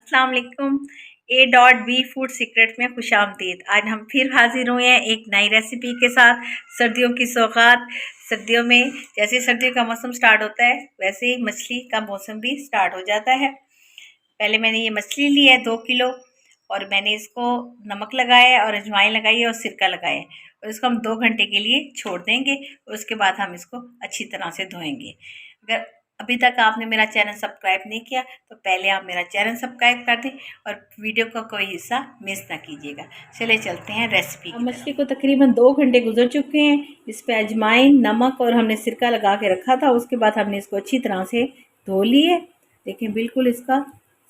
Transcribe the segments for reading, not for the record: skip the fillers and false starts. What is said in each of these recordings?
अस्सलाम वालेकुम। A.B food secret में खुशामदीद। आज हम फिर हाजिर हुए हैं एक नई रेसिपी के साथ। सर्दियों की सौगात। सर्दियों में जैसे सर्दियों का मौसम स्टार्ट होता है वैसे ही मछली का मौसम भी स्टार्ट हो जाता है। पहले मैंने ये मछली ली है 2 किलो और मैंने इसको नमक लगाया है और अजवाइन लगाई है और सिरका लगाया है और इसको हम 2 घंटे के लिए छोड़ देंगे और उसके बाद हम इसको अच्छी तरह से धोएंगे। अगर अभी तक आपने मेरा चैनल सब्सक्राइब नहीं किया तो पहले आप मेरा चैनल सब्सक्राइब कर दें और वीडियो का कोई हिस्सा मिस ना कीजिएगा। चले चलते हैं रेसिपी की। मछली को तकरीबन 2 घंटे गुजर चुके हैं। इस पर अजवाइन, नमक और हमने सिरका लगा के रखा था। उसके बाद हमने इसको अच्छी तरह से धो लिए। देखिए बिल्कुल इसका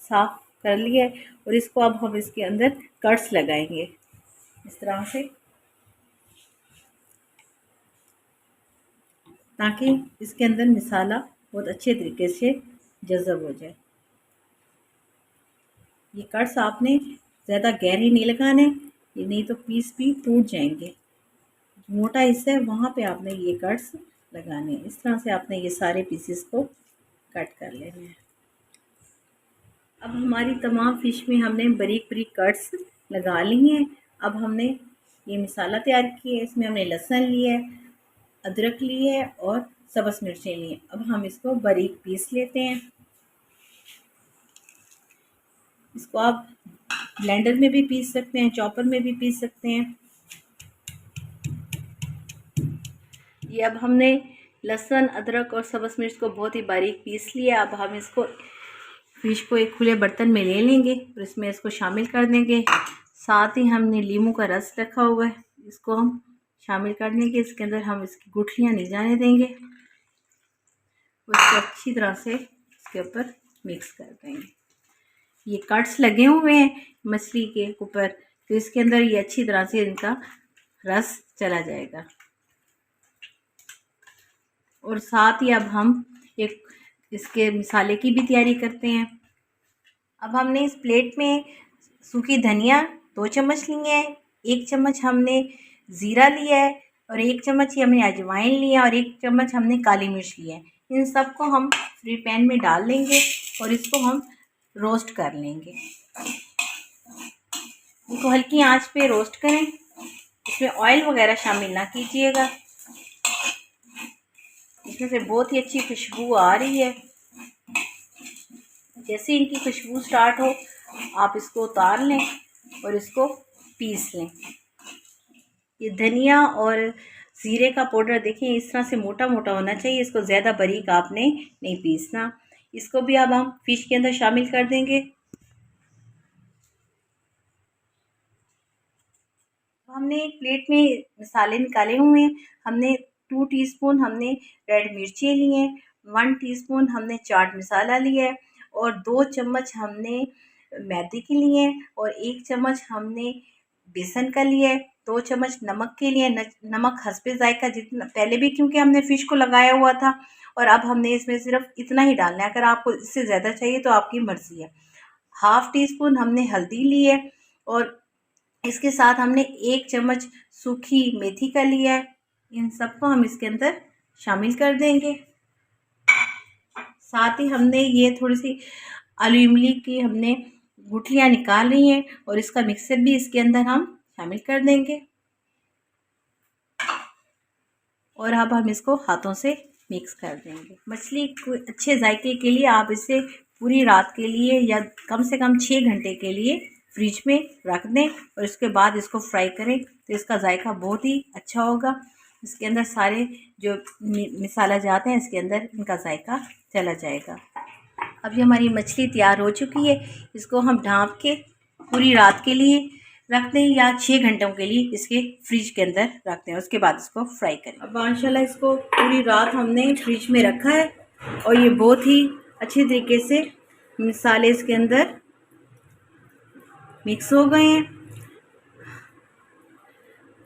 साफ कर लिया है और इसको अब हम इसके अंदर कट्स लगाएंगे इस तरह से, ताकि इसके अंदर मसाला बहुत अच्छे तरीके से जज़ब हो जाए। ये कट्स आपने ज़्यादा गहरे नहीं लगाने, ये नहीं तो पीस भी टूट जाएंगे। मोटा हिस्सा है वहाँ पे आपने ये कट्स लगाने हैं। इस तरह से आपने ये सारे पीसेस को कट कर लेने हैं। अब हमारी तमाम फ़िश में हमने बारीक बारीक कट्स लगा लिए हैं। अब हमने ये मसाला तैयार किया है। इसमें हमने लहसुन लिया है, अदरक ली है और सब्ज़ मिर्चें ली हैं। अब हम इसको बारीक पीस लेते हैं। इसको आप ब्लेंडर में भी पीस सकते हैं, चॉपर में भी पीस सकते हैं। ये अब हमने लहसुन, अदरक और सब्ज़ मिर्च को बहुत ही बारीक पीस लिया। अब हम इसको फिश को एक खुले बर्तन में ले लेंगे और इसमें इसको शामिल कर देंगे। साथ ही हमने लीमू का रस रखा हुआ है, इसको हम शामिल कर देंगे। इसके अंदर हम इसकी गुठलियाँ नहीं जाने देंगे। उसको अच्छी तरह से इसके ऊपर मिक्स कर देंगे। ये कट्स लगे हुए हैं मछली के ऊपर, तो इसके अंदर ये अच्छी तरह से इनका रस चला जाएगा। और साथ ही अब हम एक इसके मसाले की भी तैयारी करते हैं। अब हमने इस प्लेट में सूखी धनिया 2 चम्मच लिए हैं, 1 चम्मच हमने ज़ीरा लिया है और 1 चम्मच ही हमने अजवाइन लिया और 1 चम्मच हमने काली मिर्च लिया है। इन सबको हम फ्री पैन में डाल लेंगे और इसको हम रोस्ट कर लेंगे। इनको हल्की आंच पे रोस्ट करें, इसमें ऑयल वगैरह शामिल ना कीजिएगा। इसमें से बहुत ही अच्छी खुशबू आ रही है। जैसे इनकी खुशबू स्टार्ट हो आप इसको उतार लें और इसको पीस लें। ये धनिया और ज़ीरे का पाउडर देखिए इस तरह से मोटा मोटा होना चाहिए, इसको ज़्यादा बारीक आपने नहीं पीसना। इसको भी अब हम फिश के अंदर शामिल कर देंगे। हमने एक प्लेट में मसाले निकाले हुए हैं। हमने 2 टीस्पून हमने रेड मिर्ची लिए हैं, 1 टीस्पून हमने चाट मसाला लिया है और 2 चम्मच हमने मैदे के लिए हैं और 1 चम्मच हमने बेसन का लिया है। 2 चम्मच नमक के लिए, नमक हस्बे ज़ायका जितना, पहले भी क्योंकि हमने फ़िश को लगाया हुआ था और अब हमने इसमें सिर्फ इतना ही डालना है। अगर आपको इससे ज़्यादा चाहिए तो आपकी मर्ज़ी है। हाफ़ टी स्पून हमने हल्दी ली है और इसके साथ हमने 1 चम्मच सूखी मेथी का लिया है। इन सबको हम इसके अंदर शामिल कर देंगे। साथ ही हमने ये थोड़ी सी आलू इमली की हमने गुठलियाँ निकाल ली हैं और इसका मिक्सर भी इसके अंदर हम शामिल कर देंगे और अब हम इसको हाथों से मिक्स कर देंगे। मछली को अच्छे जायके के लिए आप इसे पूरी रात के लिए या कम से कम 6 घंटे के लिए फ्रिज में रख दें और इसके बाद इसको फ्राई करें तो इसका जायका बहुत ही अच्छा होगा। इसके अंदर सारे जो मसाला जाते हैं इसके अंदर इनका जायका चला जाएगा। अभी हमारी मछली तैयार हो चुकी है। इसको हम ढाँप के पूरी रात के लिए रख दें या 6 घंटों के लिए इसके फ्रिज के अंदर रख दें, उसके बाद इसको फ्राई करें। अब माशाल्लाह इसको पूरी रात हमने फ्रिज में रखा है और ये बहुत ही अच्छे तरीके से मसाले इसके अंदर मिक्स हो गए हैं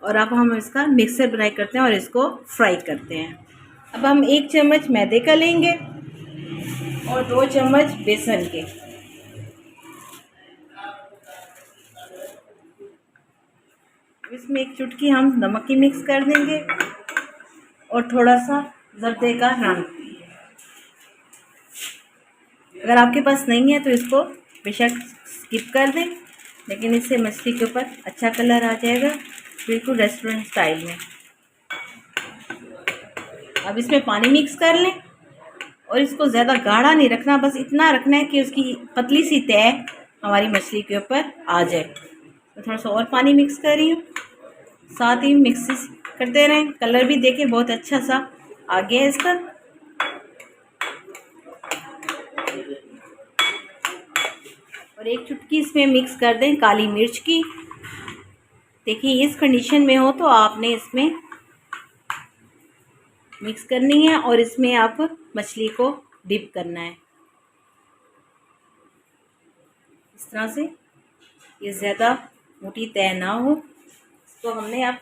और अब हम इसका मिक्सर बनाई करते हैं और इसको फ्राई करते हैं। अब हम 1 चम्मच मैदे का लेंगे और 2 चम्मच बेसन के। इसमें 1 चुटकी हम नमक की मिक्स कर देंगे और थोड़ा सा ज़र्दे का रंग। अगर आपके पास नहीं है तो इसको बेशक स्किप कर दें, लेकिन इससे मछली के ऊपर अच्छा कलर आ जाएगा, बिल्कुल रेस्टोरेंट स्टाइल में। अब इसमें पानी मिक्स कर लें और इसको ज़्यादा गाढ़ा नहीं रखना, बस इतना रखना है कि उसकी पतली सी तह हमारी मछली के ऊपर आ जाए। तो थोड़ा सा और पानी मिक्स कर रही हूँ, साथ ही मिक्स करते रहें। कलर भी देखें बहुत अच्छा सा आ गया है इसका। और एक चुटकी इसमें मिक्स कर दें काली मिर्च की। देखिए इस कंडीशन में हो तो आपने इसमें मिक्स करनी है और इसमें आप मछली को डिप करना है इस तरह से, ये ज़्यादा मोटी तय ना हो। तो हमने अब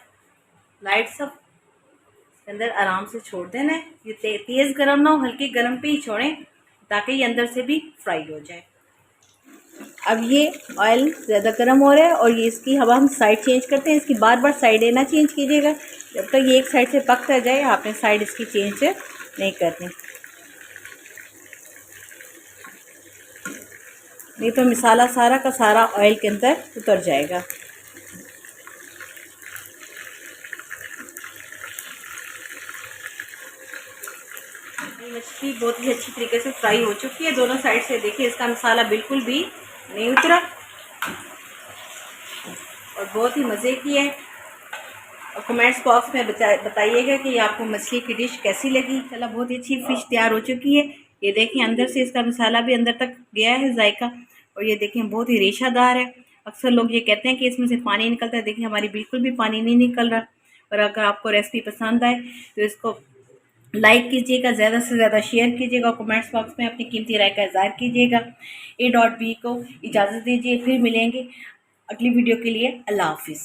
लाइट सा इसके अंदर आराम से छोड़ देना है। ये तेज़ गरम ना हो, हल्के गरम पे ही छोड़ें ताकि ये अंदर से भी फ्राई हो जाए। अब ये ऑयल ज़्यादा गर्म हो रहा है और ये इसकी हवा हम साइड चेंज करते हैं। इसकी बार बार साइडें ना चेंज कीजिएगा, जब तक ये एक साइड से पक जाए आपने साइड इसकी चेंज नहीं करनी, नहीं तो मसाला सारा का सारा ऑयल के अंदर उतर जाएगा। मछली बहुत ही अच्छी तरीके से फ्राई हो चुकी है दोनों साइड से। देखिए इसका मसाला बिल्कुल भी नहीं उतरा और बहुत ही मज़े की है। और कमेंट्स बॉक्स में बताइएगा कि आपको मछली की डिश कैसी लगी। चला बहुत ही अच्छी फ़िश तैयार हो चुकी है। ये देखें अंदर से इसका मसाला भी अंदर तक गया है जायका, और ये देखें बहुत ही रेशादार है। अक्सर लोग ये कहते हैं कि इसमें से पानी निकलता है, देखिए हमारी बिल्कुल भी पानी नहीं निकल रहा। और अगर आपको रेसिपी पसंद आए तो इसको लाइक कीजिएगा, ज़्यादा से ज़्यादा शेयर कीजिएगा और कमेंट्स बॉक्स में अपनी कीमती राय का इज़हार कीजिएगा। A.B को इजाज़त दीजिए, फिर मिलेंगे अगली वीडियो के लिए। अल्लाह हाफिज़।